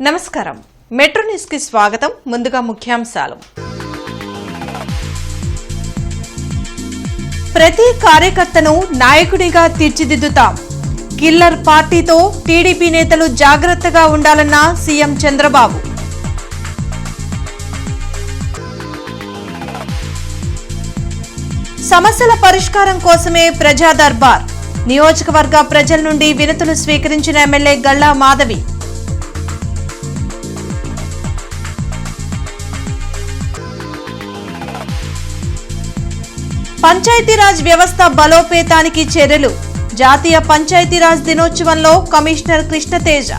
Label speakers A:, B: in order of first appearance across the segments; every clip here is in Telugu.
A: నమస్కారం. మెట్రో న్యూస్ కి స్వాగతం. ముందుగా ముఖ్యాంశాలు. ప్రతి కార్యకర్తను నాయకుడిగా తీర్చిదిద్దుతాం. కిల్లర్ పార్టీతో టీడీపీ నేతలు జాగ్రత్తగా ఉండాలన్న సీఎం చంద్రబాబు. సమస్యల పరిష్కారం కోసమే ప్రజా దర్బార్. నియోజకవర్గ ప్రజల నుండి వినతులు స్వీకరించిన ఎమ్మెల్యే గల్లా మాధవి. పంచాయతీరాజ్ వ్యవస్థ బలోపేతానికి చర్యలు. జాతీయ పంచాయతీరాజ్ దినోత్సవంలో కమిషనర్ కృష్ణతేజ.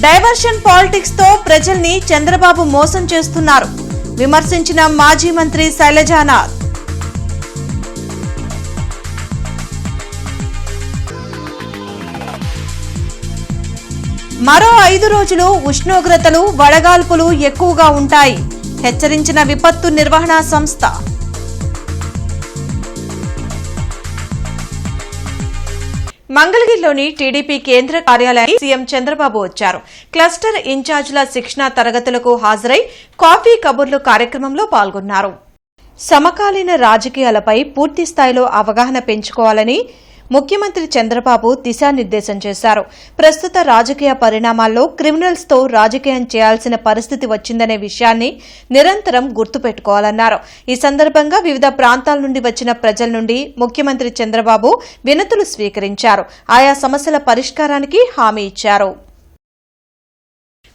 A: డైవర్షన్ పాలిటిక్స్ తో ప్రజల్ని చంద్రబాబు మోసం చేస్తున్నారు విమర్శించిన మాజీ మంత్రి శైలజానాథ్. మరో 5 రోజులు ఉష్ణోగ్రతలు వడగాల్పులు ఎక్కువగా ఉంటాయి హెచ్చరించిన విపత్తు నిర్వహణ సంస్థ. మంగళగిరిలోని టీడీపీ కేంద్ర కార్యాలయానికి సీఎం చంద్రబాబు వచ్చారు. క్లస్టర్ ఇన్ఛార్జీల శిక్షణా తరగతులకు హాజరై కాఫీ కబుర్లు కార్యక్రమంలో పాల్గొన్నారు. సమకాలీన రాజకీయాలపై పూర్తి స్థాయిలో అవగాహన పెంచుకోవాలని ముఖ్యమంత్రి చంద్రబాబు దిశానిర్దేశం చేశారు. ప్రస్తుత రాజకీయ పరిణామాల్లో క్రిమినల్స్ తో రాజకీయం చేయాల్సిన పరిస్థితి వచ్చిందనే విషయాన్ని నిరంతరం గుర్తుపెట్టుకోవాలన్నారు. ఈ సందర్భంగా వివిధ ప్రాంతాల నుండి వచ్చిన ప్రజల నుండి ముఖ్యమంత్రి చంద్రబాబు వినతులు స్వీకరించారు. ఆయా సమస్యల పరిష్కారానికి హామీ ఇచ్చారు.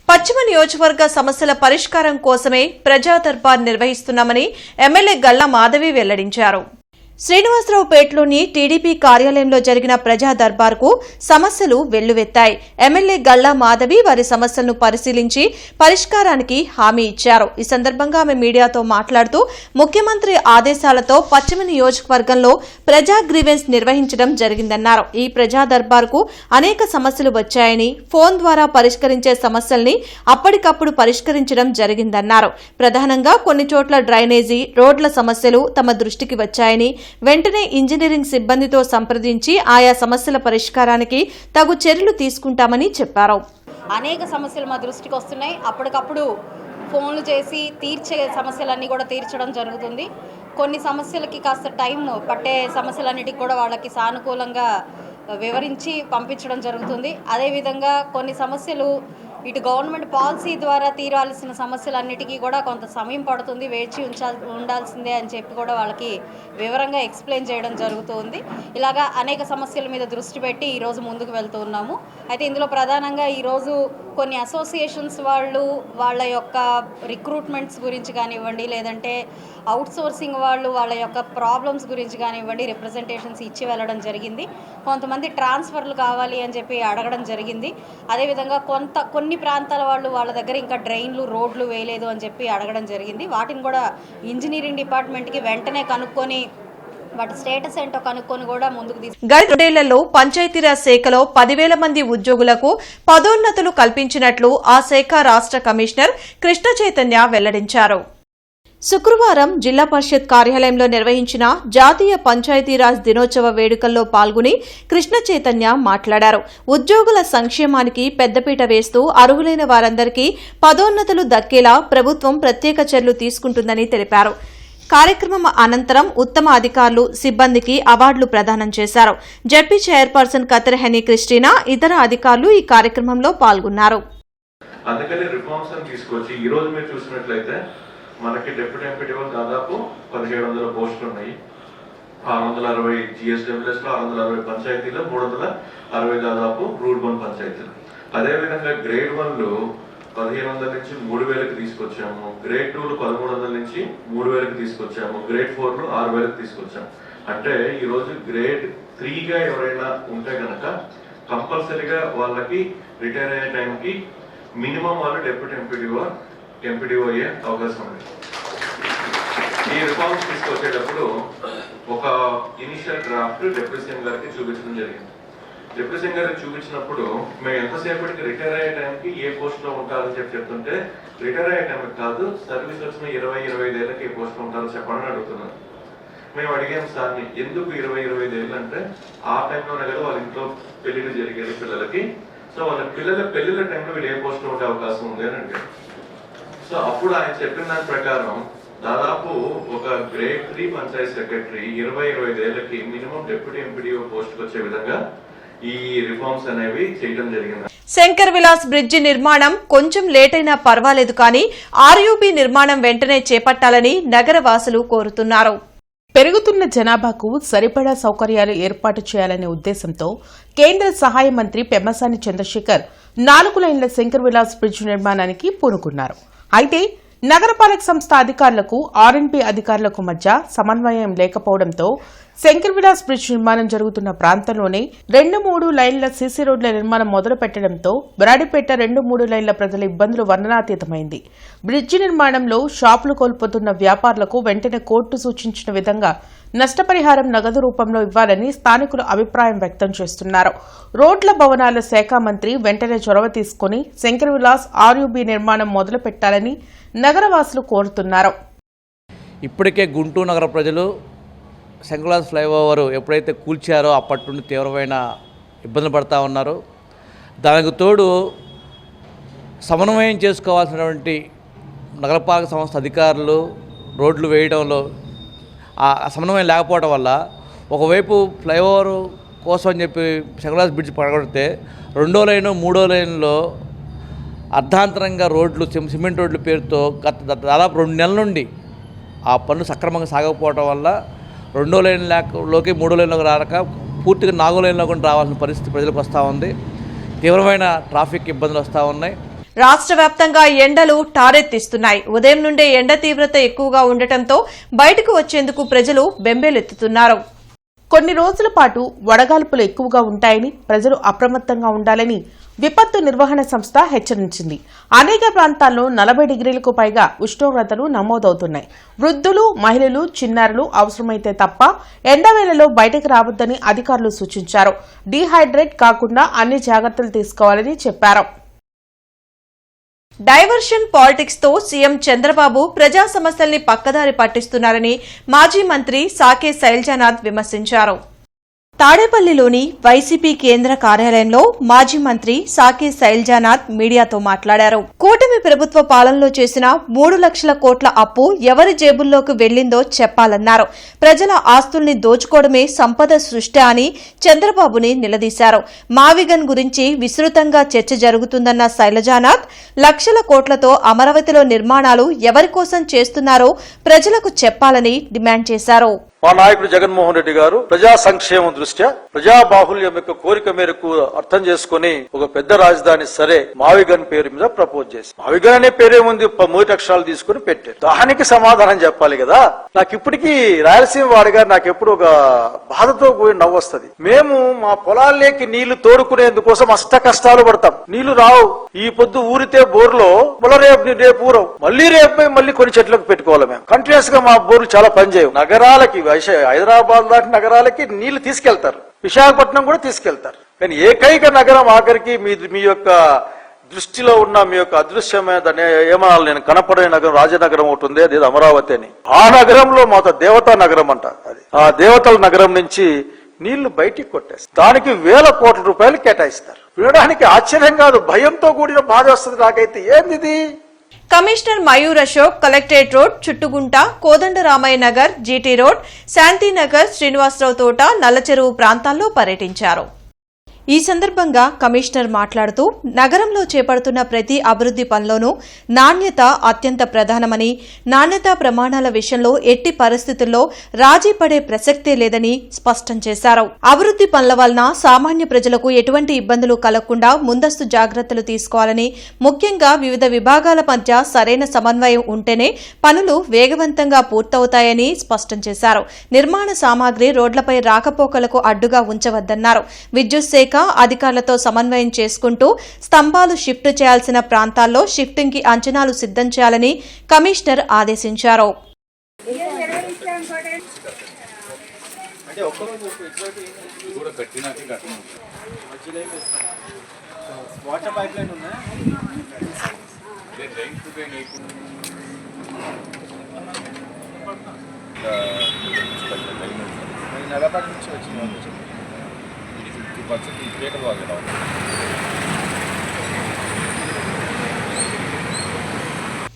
A: పశ్చిమ నియోజకవర్గ సమస్యల పరిష్కారం కోసమే ప్రజా దర్బార్ నిర్వహిస్తున్నామని ఎమ్మెల్యే గల్లా మాధవి వెల్లడించారు. శ్రీనివాసరావుపేటలోని టీడీపీ కార్యాలయంలో జరిగిన ప్రజా దర్బార్కు సమస్యలు వెల్లువెత్తాయి. ఎమ్మెల్యే గల్లా మాధవి వారి సమస్యలను పరిశీలించి పరిష్కారానికి హామీ ఇచ్చారు. ఈ సందర్భంగా ఆమె మీడియాతో మాట్లాడుతూ ముఖ్యమంత్రి ఆదేశాలతో పశ్చిమ నియోజకవర్గంలో ప్రజా గ్రీవెన్స్ నిర్వహించడం జరిగిందన్నారు. ఈ ప్రజా దర్బార్కు అనేక సమస్యలు వచ్చాయని ఫోన్ ద్వారా పరిష్కరించే సమస్యల్ని అప్పటికప్పుడు పరిష్కరించడం జరిగిందన్నారు. ప్రధానంగా కొన్ని చోట్ల డ్రైనేజీ, రోడ్ల సమస్యలు తమ దృష్టికి వచ్చాయని వెంటనే ఇంజనీరింగ్ సిబ్బందితో సంప్రదించి ఆయా సమస్యల పరిష్కారానికి తగు చర్యలు తీసుకుంటామని చెప్పారు.
B: అనేక సమస్యలు మా దృష్టికి వస్తున్నాయి. అప్పటికప్పుడు ఫోన్లు చేసి తీర్చే సమస్యలన్నీ కూడా తీర్చడం జరుగుతుంది. కొన్ని సమస్యలకి కాస్త టైం పట్టే సమస్యలన్నిటికి కూడా వాళ్ళకి సానుకూలంగా వివరించి పంపించడం జరుగుతుంది. అదేవిధంగా కొన్ని సమస్యలు ఇటు గవర్నమెంట్ పాలసీ ద్వారా తీరాల్సిన సమస్యలన్నిటికీ కూడా కొంత సమయం పడుతుంది, వేచి ఉండాల్సిందే అని చెప్పి కూడా వాళ్ళకి వివరంగా ఎక్స్ప్లెయిన్ చేయడం జరుగుతుంది. ఇలాగా అనేక సమస్యల మీద దృష్టి పెట్టి ఈరోజు ముందుకు వెళ్తూ ఉన్నాము. అయితే ఇందులో ప్రధానంగా ఈరోజు కొన్ని అసోసియేషన్స్ వాళ్ళు వాళ్ళ యొక్క రిక్రూట్మెంట్స్ గురించి కానివ్వండి, లేదంటే అవుట్సోర్సింగ్ వాళ్ళు వాళ్ళ యొక్క ప్రాబ్లమ్స్ గురించి కానివ్వండి రిప్రజెంటేషన్స్ ఇచ్చి వెళ్ళడం జరిగింది. కొంతమంది ట్రాన్స్ఫర్లు కావాలి అని చెప్పి అడగడం జరిగింది. అదేవిధంగా కొన్ని ప్రాంతాల వాళ్ళు వాళ్ళ దగ్గర ఇంకా డ్రైన్లు, రోడ్లు వేయలేదు అని చెప్పి అడగడం జరిగింది. వాటిని కూడా ఇంజనీరింగ్ డిపార్ట్మెంట్కి వెంటనే కనుక్కొని వాటి స్టేటస్ ఏంటో కనుక్కొని కూడా ముందుకు
A: గత 2 ఏళ్లలో పంచాయతీరాజ్ శాఖలో 10,000 మంది ఉద్యోగులకు పదోన్నతులు కల్పించినట్లు ఆ శాఖ రాష్ట్ర కమిషనర్ కృష్ణ చైతన్య వెల్లడించారు. శుక్రవారం జిల్లా పరిషత్ కార్యాలయంలో నిర్వహించిన జాతీయ పంచాయతీరాజ్ దినోత్సవ వేడుకల్లో పాల్గొని కృష్ణ చైతన్య మాట్లాడారు. ఉద్యోగుల సంక్షేమానికి పెద్దపీట వేస్తూ అర్హులైన వారందరికీ పదోన్నతులు దక్కేలా ప్రభుత్వం ప్రత్యేక చర్యలు తీసుకుంటుందని తెలిపారు. కార్యక్రమం అనంతరం ఉత్తమ అధికారులు, సిబ్బందికి అవార్డులు ప్రదానం చేశారు. జడ్పీ చైర్పర్సన్ కతరహెని క్రిస్టినా, ఇతర అధికారులు ఈ కార్యక్రమంలో పాల్గొన్నారు.
C: మనకి డిప్యూటీ ఎంపీడీఓ దాదాపు 1700 పోస్టులు ఉన్నాయి. 660 జిఎస్డబ్ల్యూఎస్ లో 660 పంచాయతీలు, 360 దాదాపు రూల్ 1 పంచాయతీలు. అదేవిధంగా గ్రేడ్ 1లో 1500 నుంచి 3000కి తీసుకొచ్చాము. గ్రేడ్ 2లో 1300 నుంచి 3000కి తీసుకొచ్చాము. గ్రేడ్ 4లో 6000కి తీసుకొచ్చాము. అంటే ఈరోజు గ్రేడ్ 3గా ఎవరైనా ఉంటే కనుక కంపల్సరీగా వాళ్ళకి రిటైర్ అయ్యే టైంకి మినిమం వాళ్ళు డిప్యూటీ ఎంపీడీఓ అయ్యే అవకాశం ఉంది. ఈ రిఫార్మ్స్ తీసుకొచ్చేటప్పుడు ఒక ఇనిషియల్ డ్రాఫ్ట్ డిప్యూటీ సీఎం గారికి చూపించడం జరిగింది. డిప్యూటీ సీఎం గారికి చూపించినప్పుడు మేము ఎంతసేపటికి రిటైర్ అయ్యే టైంకి ఏ పోస్ట్ లో ఉంటారని చెప్తుంటే రిటైర్ అయ్యే టైంకి కాదు, సర్వీస్ వచ్చిన 20-25 ఏళ్ళకి ఏ పోస్ట్ లో ఉంటారో చెప్పండి అడుగుతున్నారు. మేము అడిగాం సార్ని, ఎందుకు 20-25 ఏళ్ళు అంటే ఆ టైంలోనే కదా వాళ్ళ ఇంట్లో పెళ్లిళ్ళు జరిగేది పిల్లలకి. సో వాళ్ళ పిల్లల పెళ్లిళ్ళ టైంలో వీళ్ళు ఏ పోస్ట్లో ఉండే అవకాశం ఉంది అని అడిగారు. సో అప్పుడు ఆయన చెప్పిన దాని ప్రకారం దాదాపు ఒక గ్రేడ్ 3 పంచాయత్ సెక్రటరీ 20-25 ఏళ్ళకి మినిమం డిప్యూటీ ఎంపీడీఓ పోస్ట్కి వచ్చే విధంగా ఈ రిఫార్మ్స్ అనేవి చేయడం జరిగింది.
A: శంకర్ విలాస్ బ్రిడ్జి నిర్మాణం కొంచెం లేట్ అయినా పర్వాలేదు కానీ ఆర్యూబీ నిర్మాణం వెంటనే చేపట్టాలని నగరవాసులు కోరుతున్నారు.
D: పెరుగుతున్న జనాభాకు సరిపడా సౌకర్యాలు ఏర్పాటు చేయాలనే ఉద్దేశంతో కేంద్ర సహాయ మంత్రి పెమ్మసాని చంద్రశేఖర్ 4 లైన్ల శంకర్ విలాస్ బ్రిడ్జ్ నిర్మాణానికి పూనుకున్నారు. అయితే నగరపాలక సంస్థ అధికారులకు ఆర్ఎండ్బీ అధికారులకు మధ్య సమన్వయం లేకపోవడంతో శంకర్ విలాస్ బ్రిడ్జ్ నిర్మాణం జరుగుతున్న ప్రాంతంలోనే 2-3 లైన్ల సీసీ రోడ్ల నిర్మాణం మొదలు పెట్టడంతో బ్రాడిపేట 2-3 లైన్ల ప్రజల ఇబ్బందులు వర్ణనాతీతమైంది. బ్రిడ్జి నిర్మాణంలో షాపులు కోల్పోతున్న వ్యాపారులకు వెంటనే కోర్టు సూచించిన విధంగా నష్టపరిహారం నగదు రూపంలో ఇవ్వాలని స్థానికులు అభిప్రాయం వ్యక్తం చేస్తున్నారు. రోడ్ల భవనాల శాఖ మంత్రి వెంటనే చొరవ తీసుకుని శంకర్ విలాస్ ఆర్యూబీ నిర్మాణం మొదలు పెట్టాలని నగరవాసులు కోరుతున్నారు.
E: ఇప్పటికే గుంటూరు నగర ప్రజలు శంకర్ విలాస్ ఫ్లైఓవర్ ఎప్పుడైతే కూల్చారో అప్పటి నుండి తీవ్రమైన ఇబ్బందులు పడుతూ ఉన్నారు. దానికి తోడు సమన్వయం చేసుకోవాల్సినటువంటి నగరపాలక సంస్థ అధికారులు రోడ్లు వేయడంలో ఆ సమన్వయం లేకపోవడం వల్ల ఒకవైపు ఫ్లైఓవర్ కోసం అని చెప్పి శంకర్ విలాస్ బ్రిడ్జ్ పడగొడితే 2వ లైను 3వ లైన్లో అర్ధాంతరంగా రోడ్లు సిమెంట్ రోడ్ల పేరుతో దాదాపు 2 నెలల నుండి ఆ పనులు సక్రమంగా సాగకపోవడం వల్ల 2వ లైన్లోకి 3వ లైన్లోకి రాక పూర్తిగా 4వ లైన్లో కూడా రావాల్సిన పరిస్థితి ప్రజలకు వస్తూ ఉంది. తీవ్రమైన ట్రాఫిక్ ఇబ్బందులు వస్తూ ఉన్నాయి.
A: రాష్ట్ర వ్యాప్తంగా ఎండలు టారెత్తిస్తున్నాయి. ఉదయం నుండే ఎండ తీవ్రత ఎక్కువగా ఉండటంతో బయటకు వచ్చేందుకు ప్రజలు బెంబేలెత్తుతున్నారు.
D: కొన్ని రోజుల పాటు వడగాల్పులు ఎక్కువగా ఉంటాయని ప్రజలు అప్రమత్తంగా ఉండాలని విపత్తు నిర్వహణ సంస్థ హెచ్చరించింది. అనేక ప్రాంతాల్లో 40 డిగ్రీలకు పైగా ఉష్ణోగ్రతలు నమోదవుతున్నాయి. వృద్ధులు, మహిళలు, చిన్నారులు అవసరమైతే తప్ప ఎండవేళలో బయటకు రావద్దని అధికారులు సూచించారు. డీహైడ్రేట్ కాకుండా అన్ని జాగ్రత్తలు తీసుకోవాలని చెప్పారు.
A: డైవర్షన్ పాలిటిక్స్ తో సీఎం చంద్రబాబు ప్రజా సమస్యల్ని పక్కదారి పట్టిస్తున్నారని మాజీ మంత్రి సాకే శైలజానాథ్ విమర్శించారు. తాడేపల్లిలోని వైసీపీ కేంద్ర కార్యాలయంలో మాజీ మంత్రి సాకే శైలజానాథ్ మీడియాతో మాట్లాడారు. కూటమి ప్రభుత్వ పాలనలో చేసిన 3 లక్షల కోట్ల అప్పు ఎవరి జేబుల్లోకి వెళ్లిందో చెప్పాలన్నారు. ప్రజల ఆస్తుల్ని దోచుకోవడమే సంపద సృష్టి అని చంద్రబాబుని నిలదీశారు. మావిగన్ గురించి విస్తృతంగా చర్చ జరుగుతుందన్న శైలజానాథ్ లక్షల కోట్లతో అమరావతిలో నిర్మాణాలు ఎవరి కోసం చేస్తున్నారో ప్రజలకు చెప్పాలని డిమాండ్ చేశారు.
F: మా నాయకుడు జగన్మోహన్ రెడ్డి గారు ప్రజా సంక్షేమం దృష్ట్యా ప్రజా బాహుల్యం యొక్క కోరిక మేరకు అర్థం చేసుకుని ఒక పెద్ద రాజధాని సరే మావిగన్ పేరు మీద ప్రపోజ్ చేసి, మావిగన్ అనే పేరేముంది, 3 అక్షరాలు తీసుకుని పెట్టారు. దానికి సమాధానం చెప్పాలి కదా. నాకు ఇప్పటికీ రాయలసీమ వాడిగా నాకు ఎప్పుడు ఒక బాధతో కూడిన నవ్వు వస్తుంది. మేము మా పొలాల్లోకి నీళ్లు తోడుకునేందుకోసం అష్ట కష్టాలు పడతాం, నీళ్లు రావు. ఈ పొద్దు ఊరితే బోర్లో రేపు ఊరవు, మళ్ళీ కొన్ని చెట్లకు పెట్టుకోవాలి. మేము కంటిన్యూస్ గా మా బోర్లు చాలా పనిచేయవు. నగరాలకి హైదరాబాద్ లాంటి నగరాలకి నీళ్లు తీసుకెళ్తారు, విశాఖపట్నం కూడా తీసుకెళ్తారు. కానీ ఏకైక నగరం ఆఖరికి మీ యొక్క దృష్టిలో ఉన్న మీ యొక్క అదృశ్యమైన ఏమనాలి, నేను కనపడే నగరం రాజనగరం ఒకటి ఉంది, అది అమరావతి అని. ఆ నగరంలో మొత్తం దేవతా నగరం అంట. అది ఆ దేవతల నగరం నుంచి నీళ్లు బయటికి కొట్టేస్తారు. దానికి 1000 కోట్ల రూపాయలు కేటాయిస్తారు. వినడానికి ఆశ్చర్యం కాదు, భయంతో కూడిన బాధ వస్తుంది నాకైతే. ఏంది?
A: Commissioner Mayur Ashok collectorate road, Chuttugunta, Kodandaramayya Nagar, GT road, Shantinagar, Srinivasarao Thota, Nallacheruvu ప్రాంతాల్లో పర్యటించారు. ఈ సందర్భంగా కమిషనర్ మాట్లాడుతూ నగరంలో చేపడుతున్న ప్రతి అభివృద్ది పనిలోనూ నాణ్యత అత్యంత ప్రధానమని, నాణ్యతా ప్రమాణాల విషయంలో ఎట్టి పరిస్థితుల్లో రాజీ పడే ప్రసక్తే లేదని స్పష్టం చేశారు. అభివృద్ది పనుల వలన సామాన్య ప్రజలకు ఎటువంటి ఇబ్బందులు కలగకుండా ముందస్తు జాగ్రత్తలు తీసుకోవాలని, ముఖ్యంగా వివిధ విభాగాల మధ్య సరైన సమన్వయం ఉంటేనే పనులు వేగవంతంగా పూర్తవుతాయని స్పష్టం చేశారు. నిర్మాణ సామాగ్రి రోడ్లపై రాకపోకలకు అడ్డుగా ఉంచవద్దన్నారు. విద్యుత్ శాఖ అధికారులతో సమన్వయం చేసుకుంటూ స్తంభాలు షిఫ్ట్ చేయాల్సిన ప్రాంతాల్లో షిఫ్టింగ్ కి అంచనాలు సిద్ధం చేయాలని కమిషనర్ ఆదేశించారు.
G: నెలపాటి నుంచి వచ్చింది వాళ్ళు ఇది 50% ఈ పీకల వాళ్ళు ఎలా ఉంది.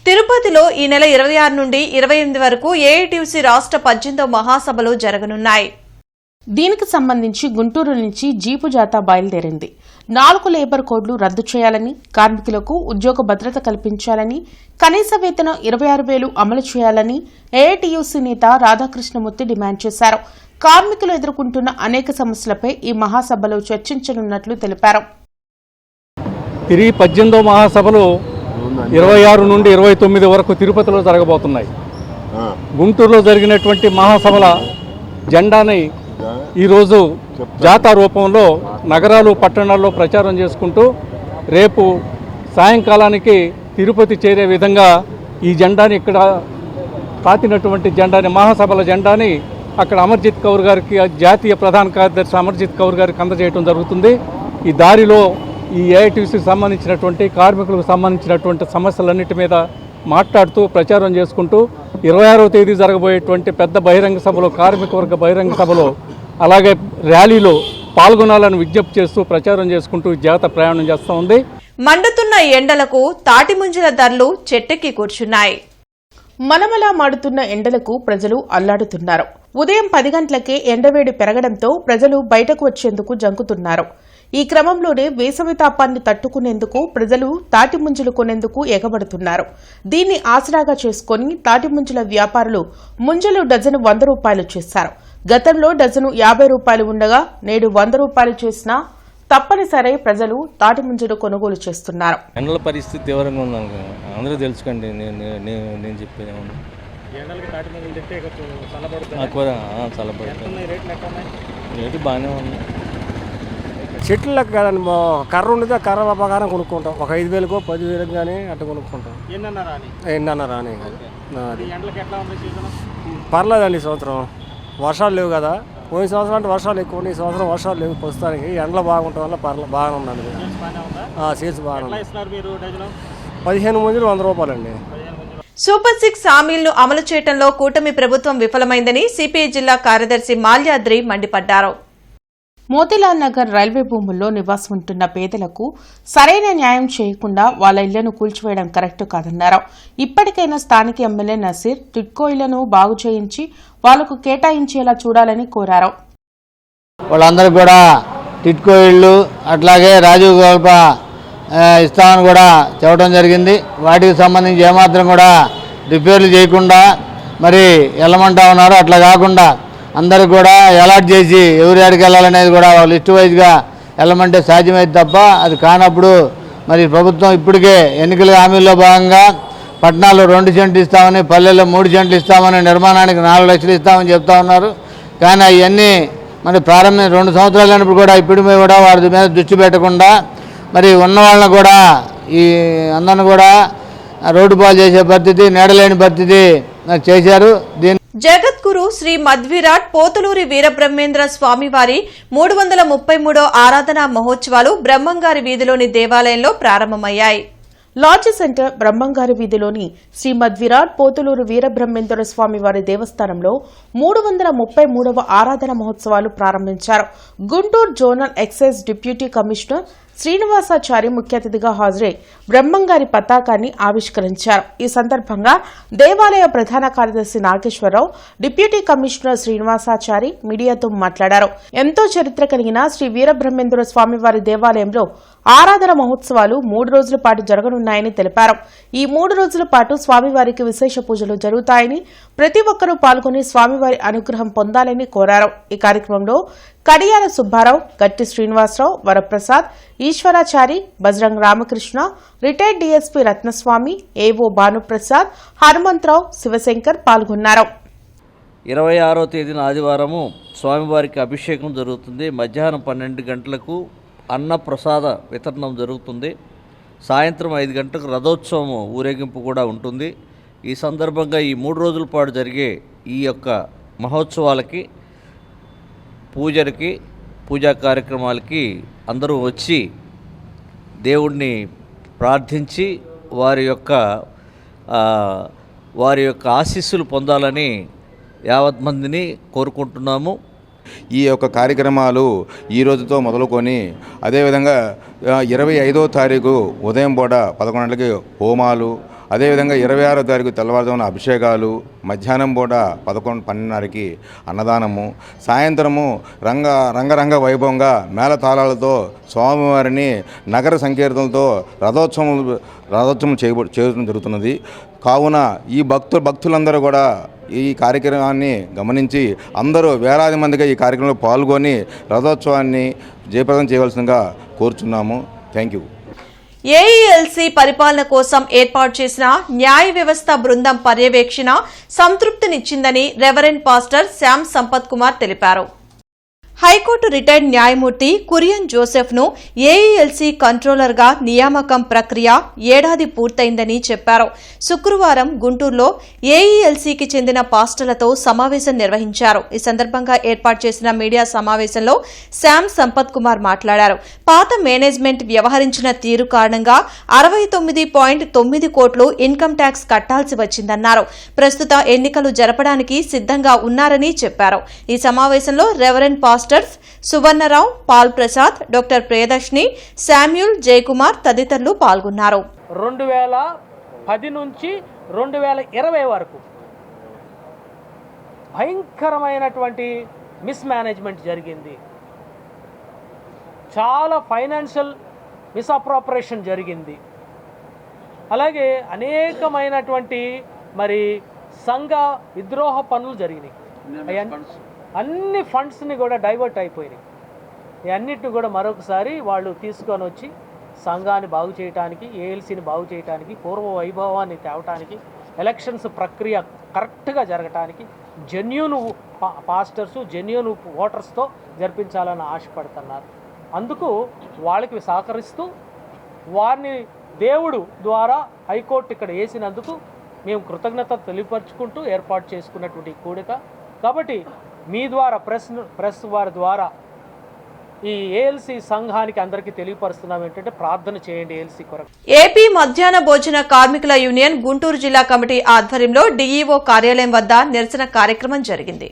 A: తిరుపతిలో ఈ నెల 26 నుండి 28 వరకు ఏఐటీయూసీ రాష్ట్ర 18వ మహాసభలు జరగనున్నాయి.
D: దీనికి సంబంధించి గుంటూరు నుంచి జీపు జాథా బయలుదేరింది. 4 లేబర్ కోడ్లు రద్దు చేయాలని, కార్మికులకు ఉద్యోగ భద్రత కల్పించాలని, కనీస వేతనం 26,000 అమలు చేయాలని ఏఐటీయూసీ నేత రాధాకృష్ణమూర్తి డిమాండ్ చేశారు. కార్మికులు ఎదుర్కొంటున్న అనేక సమస్యలపై ఈ మహాసభలో చర్చించనున్నట్లు తెలిపారు.
H: తిరిగి 18వ మహాసభలు 26 నుండి 29 వరకు తిరుపతిలో జరగబోతున్నాయి. గుంటూరులో జరిగినటువంటి మహాసభల జెండాని ఈరోజు జాతా రూపంలో నగరాలు పట్టణాల్లో ప్రచారం చేసుకుంటూ రేపు సాయంకాలానికి తిరుపతి చేరే విధంగా ఈ జెండాని ఇక్కడ పాతినటువంటి జెండాని మహాసభల జెండాని అక్కడ అమర్జిత్ కౌర్ గారికి జాతీయ ప్రధాన కార్యదర్శి అమర్జిత్ కౌర్ గారికి అందజేయడం జరుగుతుంది. ఈ దారిలో ఈ ఏఐటీసీకి సంబంధించినటువంటి కార్మికులకు సంబంధించినటువంటి సమస్యలన్నిటి మీద మాట్లాడుతూ ప్రచారం చేసుకుంటూ 26వ తేదీ జరగబోయేటువంటి పెద్ద బహిరంగ సభలో కార్మిక వర్గ బహిరంగ సభలో అలాగే ర్యాలీలో పాల్గొనాలని విజ్ఞప్తి చేస్తూ ప్రచారం చేసుకుంటూ జాత ప్రయాణం చేస్తూ ఉంది.
A: మండుతున్న ఎండలకు తాటిముంజల ధరలు చెట్టెక్కి కూర్చున్నాయి.
D: మలమలా మాడుతున్న ఎండలకు ప్రజలు అల్లాడుతున్నారు. ఉదయం 10 గంటలకే ఎండవేడి పెరగడంతో ప్రజలు బయటకు వచ్చేందుకు జంకుతున్నారు. ఈ క్రమంలోనే వేసవి తాపాన్ని తట్టుకునేందుకు ప్రజలు తాటిముంజలు కొనేందుకు ఎగబడుతున్నారు. దీన్ని ఆసరాగా చేసుకుని తాటిముంజల వ్యాపారులు ముంజలు డజను 100 రూపాయలు చేశారు. గతంలో డజను 50 రూపాయలు ఉండగా నేడు 100 రూపాయలు చేసినా తప్పనిసరి ప్రజలు తాటిముంజలు కొనుగోలు చేస్తున్నారు.
I: ఎండల పరిస్థితి తీవ్రంగా ఉంది, అందరూ తెలుసుకోండి. నేను చెప్పేది రేటు బాగానే ఉంది.
J: చెట్లు లెక్క కదండి, కర్ర ఉండదు, కర్ర ప్రకారం కొనుక్కుంటాం. ఒక 5,000కో 10,000 కానీ అట్లా కొనుక్కుంటాం. ఎన్నన్నా రాని పర్లేదండి. ఈ సంవత్సరం వర్షాలు లేవు కదా. పోయిన సంవత్సరం అంటే వర్షాలు ఎక్కువ, ఈ సంవత్సరం వర్షాలు లేవు. ప్రస్తుతానికి ఎండలు బాగుండటం వల్ల బాగానే ఉందండి. సేల్స్ బాగానే ఉంది. 15 ముంజలు 100 రూపాయలండి.
A: సూపర్ 6 హామీలను అమలు చేయడంలో కూటమి ప్రభుత్వం విఫలమైందని సిపిఐ జిల్లా కార్యదర్శి మాల్యాద్రి మండిపడ్డారు.
D: మోతీలాల్ నగర్ రైల్వే భూముల్లో నివాసం ఉంటున్న పేదలకు సరైన న్యాయం చేయకుండా వాళ్ల ఇళ్లను కూల్చివేయడం కరెక్ట్ కాదన్నారు. ఇప్పటికైనా స్థానిక ఎమ్మెల్యే నసీర్ టిడ్కో ఇళ్లను బాగు చేయించి వాళ్లకు కేటాయించేలా చూడాలని కోరారు.
K: వాళ్ళందరూ కూడా టిడ్కో ఇళ్లు అట్లాగే రాజీవ్ గోల్ప ఇస్తామని కూడా చెప్పడం జరిగింది. వాటికి సంబంధించి ఏమాత్రం కూడా రిపేర్లు చేయకుండా మరి వెళ్ళమంటా ఉన్నారు. అట్లా కాకుండా అందరూ కూడా అలాట్ చేసి ఎవరి ఆడికి వెళ్ళాలనేది కూడా లిస్ట్ వైజ్గా వెళ్ళమంటే సాధ్యమైంది తప్ప అది కానప్పుడు మరి ప్రభుత్వం ఇప్పటికే ఎన్నికల హామీల్లో భాగంగా పట్టణాల్లో 2 సెంట్లు ఇస్తామని, పల్లెల్లో 3 సెంట్లు ఇస్తామని, నిర్మాణానికి 4 లక్షలు ఇస్తామని చెప్తా ఉన్నారు. కానీ అవన్నీ మరి 2 సంవత్సరాలు అయినప్పుడు కూడా ఇప్పుడు కూడా వాటి మీద దృష్టి పెట్టకుండా మరి ఉన్న వాళ్ళని కూడా ఈ అందరిని కూడా రోడ్డు పాలు చేసే పరిస్థితి, నీడలేని పరిస్థితి చేశారు.
A: జగద్గురు శ్రీ మధ్విరాట్ పోతులూరి వీరబ్రహ్మేంద్ర స్వామివారి 333వ ఆరాధనా మహోత్సవాలు బ్రహ్మంగారి వీధిలోని దేవాలయంలో ప్రారంభమయ్యాయి.
D: లాడ్జ్ సెంటర్ బ్రహ్మంగారి వీధిలోని శ్రీమద్ విరాట్ పోతులూరు వీరబ్రహ్మేంద్ర స్వామి వారి దేవస్థానంలో 333వ ఆరాధన మహోత్సవాలు ప్రారంభించారు. Guntur zonal excise deputy commissioner Srinivasachari ముఖ్య అతిథిగా హాజరై బ్రహ్మంగారి పతాకాన్ని ఆవిష్కరించారు. ఈ సందర్భంగా దేవాలయ ప్రధాన కార్యదర్శి నాగేశ్వరరావు, డిప్యూటీ కమిషనర్ శ్రీనివాసాచారి మీడియాతో మాట్లాడారు. ఎంతో చరిత్ర కలిగిన శ్రీ వీరబ్రహ్మేంద్ర స్వామివారి దేవాలయంలో ఆరాధన మహోత్సవాలు 3 రోజుల పాటు జరగనున్నాయని తెలిపారు. ఈ 3 రోజుల పాటు స్వామివారికి విశేష పూజలు జరుగుతాయని, ప్రతి ఒక్కరూ పాల్గొని స్వామివారి అనుగ్రహం పొందాలని కోరారు. ఈ కార్యక్రమంలో కడియాల సుబ్బారావు, గట్టి శ్రీనివాసరావు, వరప్రసాద్, ఈశ్వరాచారి, బజరంగ్ రామకృష్ణ, రిటైర్డ్ డీఎస్పీ రత్నస్వామి, ఏవో భానుప్రసాద్, హనుమంతరావు, శివశంకర్ పాల్గొన్నారు.
E: 26వ తేదీన ఆదివారము స్వామివారికి అభిషేకం జరుగుతుంది. మధ్యాహ్నం 12 గంటలకు అన్నప్రసాద వితరణం జరుగుతుంది. సాయంత్రం 5 గంటలకు రథోత్సవం ఊరేగింపు కూడా ఉంటుంది. ఈ సందర్భంగా ఈ 3 రోజుల పాటు జరిగే ఈ యొక్క మహోత్సవాలకి, పూజా కార్యక్రమాలకి అందరూ వచ్చి దేవుణ్ణి ప్రార్థించి వారి యొక్క ఆశీస్సులు పొందాలని యావత్ మందిని కోరుకుంటున్నాము.
G: ఈ యొక్క కార్యక్రమాలు ఈ రోజుతో మొదలుకొని అదేవిధంగా 25వ తారీఖు ఉదయం పూట 11 గంటలకి హోమాలు, అదేవిధంగా 26వ తారీఖు తెల్లవారుజామున అభిషేకాలు, మధ్యాహ్నం పూట 11-12:30కి అన్నదానము, సాయంత్రము రంగరంగ వైభవంగా మేళతాళాలతో స్వామివారిని నగర సంకీర్తనలతో రథోత్సవం చేయడం జరుగుతున్నది. కావున ఈ భక్తులందరూ కూడా ఈ కార్యక్రమాన్ని గమనించి అందరూ వేలాది మందిగా ఈ కార్యక్రమంలో పాల్గొని రథోత్సవాన్ని జయప్రదం చేయవలసిందిగా కోరుచున్నాము. Thank you.
A: ఏఈఎల్సీ పరిపాలన కోసం ఏర్పాటు చేసిన న్యాయ వ్యవస్థ బృందం పర్యవేక్షణ సంతృప్తినిచ్చిందని రెవరెండ్ పాస్టర్ శ్యామ్ సంపత్ కుమార్ తెలిపారు. హైకోర్టు రిటైర్డ్ న్యాయమూర్తి కురియన్ జోసెఫ్ ను ఏఈఎల్సీ కంట్రోలర్ గా నియామకం ప్రక్రియ ఏడాది పూర్తయిందని చెప్పారు. శుక్రవారం గుంటూరులో ఏఈఎల్సీకి చెందిన పాస్టర్లతో సమావేశం నిర్వహించారు. ఈ సందర్భంగా ఏర్పాటు చేసిన మీడియా సమావేశంలో శ్యామ్ సంపత్ కుమార్ మాట్లాడారు. పాత మేనేజ్మెంట్ వ్యవహరించిన తీరు కారణంగా 69.9 కోట్లు ఇన్కమ్ ట్యాక్స్ కట్టాల్సి వచ్చిందన్నారు. ప్రస్తుత ఎన్నికలు జరపడానికి సిద్దంగా ఉన్నారని చెప్పారు. ఈ సమావేశంలో reverend pastor Suvarnarao, Paul Prasad, doctor Priyadarshini, Samuel, Jayakumar తదితరులు పాల్గొన్నారు.
L: 2010 నుంచి 2020 వరకు భయంకరమైనటువంటి మిస్మేనేజ్మెంట్ జరిగింది. చాలా ఫైనాన్షియల్ మిస్అప్రోప్రియేషన్ జరిగింది. అలాగే అనేకమైనటువంటి సంఘ విద్రోహ పనులు జరిగినాయి. అన్ని ఫండ్స్ని కూడా డైవర్ట్ అయిపోయినాయి. అన్నిటిని కూడా మరొకసారి వాళ్ళు తీసుకొని వచ్చి సంఘాన్ని బాగు చేయడానికి, ఏఎల్సీని బాగు చేయడానికి, పూర్వ వైభవాన్ని తేవటానికి, ఎలక్షన్స్ ప్రక్రియ కరెక్ట్గా జరగటానికి జెన్యూన్ పాస్టర్స్, జెన్యూన్ ఓటర్స్తో జరిపించాలని ఆశపడుతున్నారు. అందుకు వాళ్ళకి సహకరిస్తూ వారిని దేవుడు ద్వారా హైకోర్టు ఇక్కడ వేసినందుకు మేము కృతజ్ఞత తెలియపరుచుకుంటూ ఏర్పాటు చేసుకున్నటువంటి కూడిక. కాబట్టి మీ ద్వారా ప్రెస్ వారి ద్వారా ఈ ఏఎల్సీ సంఘానికి అందరికీ తెలియపరుస్తున్నాం ఏంటంటే ప్రార్థన చేయండి ఏఎల్సీ కొరకు.
A: ఏపీ మధ్యాహ్న భోజన కార్మికుల యూనియన్ గుంటూరు జిల్లా కమిటీ ఆధ్వర్యంలో డీఈఓ కార్యాలయం వద్ద నిరసన కార్యక్రమం జరిగింది.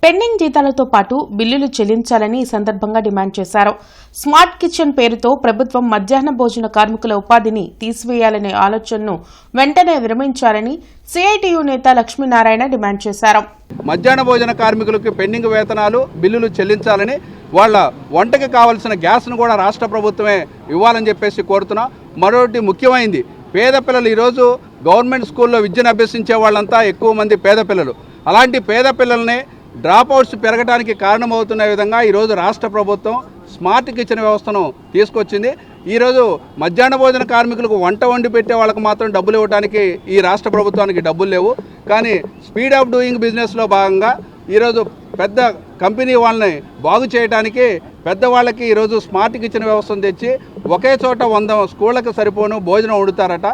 D: పెండింగ్ జీతాలతో పాటు బిల్లులు చెల్లించాలని ఈ సందర్భంగా డిమాండ్ చేశారు. స్మార్ట్ కిచెన్ పేరుతో ప్రభుత్వం మధ్యాహ్న భోజన కార్మికుల ఉపాధిని తీసివేయాలనే ఆలోచనను వెంటనే విరమించాలని సిఐటియు నేత లక్ష్మీనారాయణ డిమాండ్ చేశారు.
H: మధ్యాహ్న భోజన కార్మికులకు పెండింగ్ వేతనాలు, బిల్లులు చెల్లించాలని, వాళ్ళ వంటకి కావాల్సిన గ్యాస్ను కూడా రాష్ట్ర ప్రభుత్వమే ఇవ్వాలని చెప్పేసి కోరుతున్నాం. మరొకటి ముఖ్యమైనది, పేద పిల్లలు ఈరోజు గవర్నమెంట్ స్కూల్లో విద్యను అభ్యసించే వాళ్ళంతా ఎక్కువ మంది పేద పిల్లలు. అలాంటి పేద పిల్లల్ని డ్రాప్అవుట్స్ పెరగడానికి కారణమవుతున్న విధంగా ఈరోజు రాష్ట్ర ప్రభుత్వం స్మార్ట్ కిచెన్ వ్యవస్థను తీసుకొచ్చింది. ఈరోజు మధ్యాహ్న భోజన కార్మికులకు వంట వండి పెట్టే వాళ్ళకు మాత్రం డబ్బులు ఇవ్వడానికి ఈ రాష్ట్ర ప్రభుత్వానికి డబ్బులు లేవు. కానీ స్పీడ్ ఆఫ్ డూయింగ్ బిజినెస్లో భాగంగా ఈరోజు పెద్ద కంపెనీ వాళ్ళని బాగు చేయడానికి పెద్దవాళ్ళకి ఈరోజు స్మార్ట్ కిచెన్ వ్యవస్థను తెచ్చి ఒకే చోట 100 స్కూళ్ళకు సరిపోను భోజనం వండుతారట.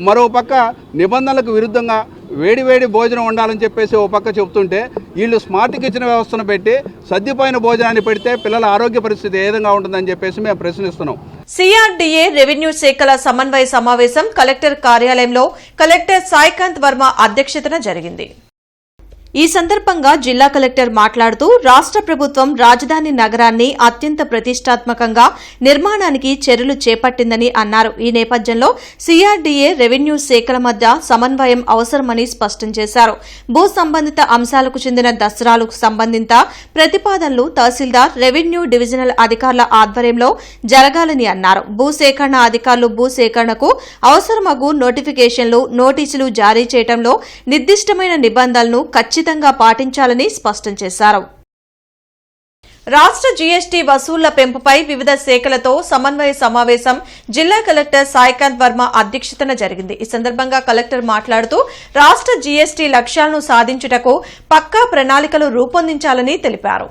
H: మరో పక్క నిబంధనలకు విరుద్ధంగా వేడివేడి భోజనం వండాలని చెప్పేసి ఓ పక్క చెబుతుంటే వీళ్ళు స్మార్ట్ కిచెన్ వ్యవస్థను పెట్టి సర్దిపోయిన భోజనాన్ని పెడితే పిల్లల ఆరోగ్య పరిస్థితి ఏ విధంగా ఉంటుందని చెప్పేసి మేము ప్రశ్నిస్తున్నాం.
A: సిఆర్డీఏ రెవెన్యూ శాఖల సమన్వయ సమావేశం కలెక్టర్ కార్యాలయంలో కలెక్టర్ సాయికాంత్ వర్మ అధ్యక్షతన జరిగింది. ఈ సందర్భంగా జిల్లా కలెక్టర్ మాట్లాడుతూ రాష్ట్ర ప్రభుత్వం రాజధాని నగరాన్ని అత్యంత ప్రతిష్టాత్మకంగా నిర్మాణానికి చర్యలు చేపట్టిందని అన్నారు. ఈ నేపథ్యంలో సిఆర్డీఏ రెవెన్యూ శాఖల మధ్య సమన్వయం అవసరమని స్పష్టం చేశారు. భూ సంబంధిత అంశాలకు చెందిన దసరాలకు సంబంధిత ప్రతిపాదనలు తహసీల్దార్, రెవెన్యూ డివిజనల్ అధికారుల ఆధ్వర్యంలో జరగాలని అన్నారు. భూసేకరణ అధికారులు భూసేకరణకు అవసరమగు నోటిఫికేషన్లు, నోటీసులు జారీ చేయడంలో నిర్దిష్టమైన నిబంధనలను ఖచ్చితంగా పాటించాలని స్పష్టం చేశారు. రాష్ట్ర జీఎస్టీ వసూళ్ల పెంపుపై వివిధ శాఖలతో సమన్వయ సమావేశం జిల్లా కలెక్టర్ సాయికాంత్ వర్మ అధ్యక్షతన జరిగింది. ఈ సందర్భంగా కలెక్టర్ మాట్లాడుతూ రాష్ట్ర జీఎస్టీ లక్ష్యాలను సాధించుటకు పక్కా ప్రణాళికలు రూపొందించాలని తెలిపారు.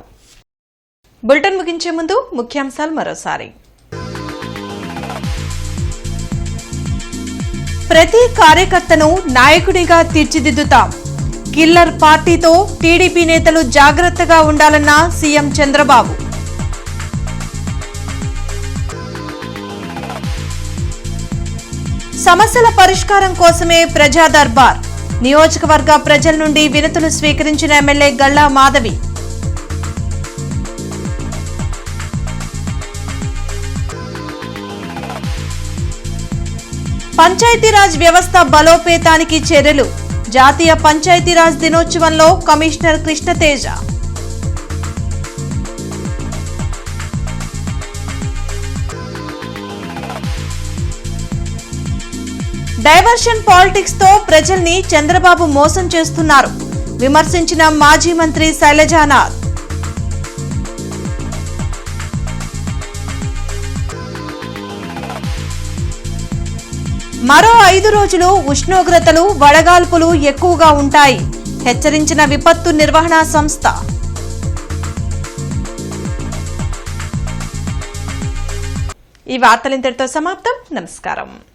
A: బులెటిన్ ముగించే ముందు ముఖ్యాంశాలు మరోసారి. ప్రతి కార్యకర్తను నాయకుడిగా తీర్చిదిద్దుతాం. కిల్లర్ పార్టీతో టీడీపీ నేతలు జాగ్రత్తగా ఉండాలన్న సీఎం చంద్రబాబు. సమస్యల పరిష్కారం కోసమే ప్రజా దర్బార్. నియోజకవర్గ ప్రజల నుండి వినతులు స్వీకరించిన ఎమ్మెల్యే గల్లా మాధవి. పంచాయతీరాజ్ వ్యవస్థ బలోపేతానికి చర్యలు. జాతీయ పంచాయతీరాజ్ దినోత్సవంలో కమిషనర్ కృష్ణతేజ. డైవర్షన్ పాలిటిక్స్ తో ప్రజల్ని చంద్రబాబు మోసం చేస్తున్నారు విమర్శించిన మాజీ మంత్రి శైలజానాథ్. మరో 5 రోజులు ఉష్ణోగ్రతలు వడగాల్పులు ఎక్కువగా ఉంటాయి హెచ్చరించిన విపత్తు నిర్వహణ సంస్థ. ఈ వార్తలు ఇంతటితో సమాప్తం. నమస్కారం.